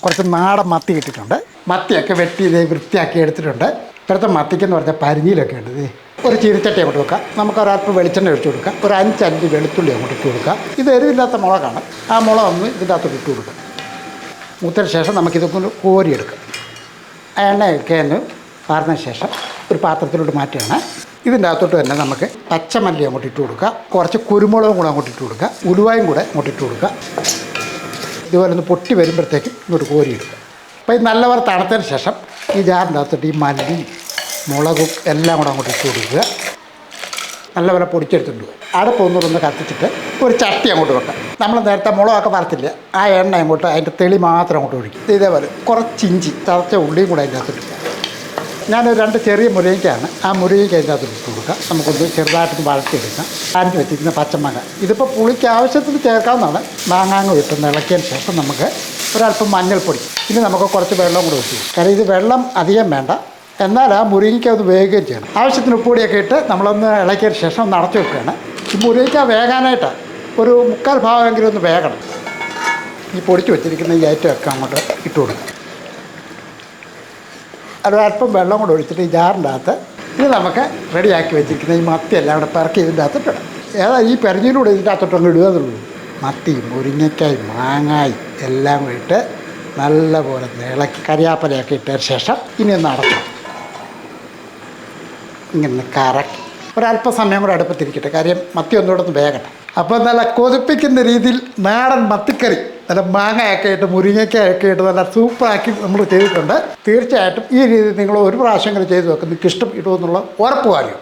കുറച്ച് നാടൻ മത്തി കിട്ടിയിട്ടുണ്ട്. മത്തിയൊക്കെ വെട്ടി ഇതേ വൃത്തിയാക്കി എടുത്തിട്ടുണ്ട്. ഇപ്പോഴത്തെ മത്തിക്കെന്ന് പറഞ്ഞാൽ പരിഞ്ഞിലൊക്കെ ഉണ്ട്. ഇതേ ഒരു ചീനിച്ചട്ടി അങ്ങോട്ട് വെക്കാം. നമുക്ക് ഒരല്പം വെളിച്ചെണ്ണ ഒഴിച്ച് കൊടുക്കാം. ഒരു 5 അല്ലി വെളുത്തുള്ളി അങ്ങോട്ട് ഇട്ട് കൊടുക്കാം. ഇത് എരിവില്ലാത്ത മുളകാണ്. ആ മുളകൊന്ന് ഇതിൻ്റെ അകത്തോട്ട് ഇട്ട് കൊടുക്കാം. മൂത്തതിന് ശേഷം നമുക്കിതൊക്കെ കോരിയെടുക്കാം. ആ എണ്ണയൊക്കെ ഒന്ന് പാർന്ന ശേഷം ഒരു പാത്രത്തിലോട്ട് മാറ്റുകയാണ്. ഇതിൻ്റെ അകത്തോട്ട് തന്നെ നമുക്ക് പച്ചമല്ലി അങ്ങോട്ട് ഇട്ട് കൊടുക്കുക. കുറച്ച് കുരുമുളകും കൂടെ അങ്ങോട്ട് ഇട്ട് കൊടുക്കുക. ഉലുവായും കൂടെ അങ്ങോട്ട് ഇട്ട് കൊടുക്കുക. ഇതുപോലെ ഒന്ന് പൊട്ടി വരുമ്പോഴത്തേക്ക് ഇങ്ങോട്ട് കോരിയിടുക. അപ്പോൾ ഇത് നല്ലപോലെ തണുത്തതിന് ശേഷം ഈ ജാറിൻ്റെ അകത്തോട്ട് ഈ മല്ലി മുളകും എല്ലാം കൂടെ അങ്ങോട്ട് ഇട്ട് കൊടുക്കുക. നല്ലപോലെ പൊടിച്ചെടുത്തിട്ട് അടുപ്പ് ഒന്നുകൂടെ കത്തിച്ചിട്ട് ഒരു ചട്ടി അങ്ങോട്ട് വെക്കാം. നമ്മൾ നേരത്തെ മുളകൊക്കെ വറുത്തില്ല, ആ എണ്ണ അങ്ങോട്ട് അതിൻ്റെ തെളി മാത്രം അങ്ങോട്ട് ഒഴിക്കും. ഇതേപോലെ കുറച്ച് ഇഞ്ചി ചതച്ച ഉള്ളിയും കൂടെ അതിൻ്റെ അകത്തോട്ട്. ഞാനൊരു 2 ചെറിയ മുരിങ്ങയ്ക്കാണ്. ആ മുരിങ്ങയ്ക്ക് അതിൻ്റെ അകത്തോട്ട് ഇട്ട് കൊടുക്കുക. നമുക്കൊന്ന് ചെറുതായിട്ടൊന്ന് വളർത്തിയെടുക്കാം. അരിഞ്ഞ് വെച്ചിരിക്കുന്ന പച്ചമാങ്ങ ഇതിപ്പോൾ പുളിക്ക് ആവശ്യത്തിന് ചേർക്കാവുന്നതാണ്. മാങ്ങാങ്ങ ഇട്ടൊന്ന് ഇളക്കിയതിന് ശേഷം നമുക്ക് ഒരല്പം മഞ്ഞൾപ്പൊടി, ഇനി നമുക്ക് കുറച്ച് വെള്ളം കൂടെ ഒഴിച്ചു. കാരണം ഇത് വെള്ളം അധികം വേണ്ട, എന്നാൽ ആ മുരിങ്ങയ്ക്ക ഒന്ന് വേകുകയും ചെയ്യണം. ആവശ്യത്തിന് ഉപ്പുപൊടിയൊക്കെ ഇട്ട് നമ്മളൊന്ന് ഇളക്കിയതിന് ശേഷം ഒന്ന് അടച്ചു വെക്കുകയാണ്. ഈ മുരിങ്ങയ്ക്ക വേകാനായിട്ട് ഒരു 3/4 ഭാഗമെങ്കിലും ഒന്ന് വേകണം. ഈ പൊടിച്ച് വെച്ചിരിക്കുന്ന ഈ ഐറ്റമൊക്കെ അങ്ങോട്ട് ഇട്ട് കൊടുക്കും. ഒരല്പം വെള്ളം കൂടെ ഒഴിച്ചിട്ട് ഈ ജാറിൻ്റെ അകത്ത് ഇത് നമുക്ക് റെഡിയാക്കി വെച്ചിരിക്കുന്ന ഈ മത്തി എല്ലാം കൂടെ പിറക്കി ഇതിൻ്റെ അകത്തിട്ടിടാം. ഈ പെരഞ്ഞിലൂടെ ഇതിൻ്റെ അകത്തോട്ടങ്ങ് ഇടുക എന്നുള്ളൂ. മത്തി മുരിങ്ങയ്ക്കായി മാങ്ങായി എല്ലാം കൂടി ഇട്ട് നല്ലപോലെ ഇളക്കി കരിയാപ്പലയൊക്കെ ഇട്ടതിന് ശേഷം ഇനി ഒന്ന് അടച്ചു ഇങ്ങനെ കറക്കി ഒരല്പസമയം കൂടെ അടുപ്പത്തിരിക്കട്ടെ. കാര്യം മത്തി ഒന്നുകൂടെ ഒന്ന് വേകട്ടെ. അപ്പോൾ നല്ല കൊതിപ്പിക്കുന്ന രീതിയിൽ നാടൻ മത്തിക്കറി നല്ല മാങ്ങയൊക്കെ ഇട്ട് മുരിങ്ങയ്ക്കൊക്കെ ഇട്ട് നല്ല സൂപ്പറാക്കി നമ്മൾ ചെയ്തിട്ടുണ്ട്. തീർച്ചയായിട്ടും ഈ രീതിയിൽ നിങ്ങൾ ഒരു പ്രാവശ്യം ചെയ്ത് വെക്കും. നിങ്ങൾക്ക് ഇഷ്ടപ്പെടുമെന്നുള്ള ഉറപ്പ് കാര്യം.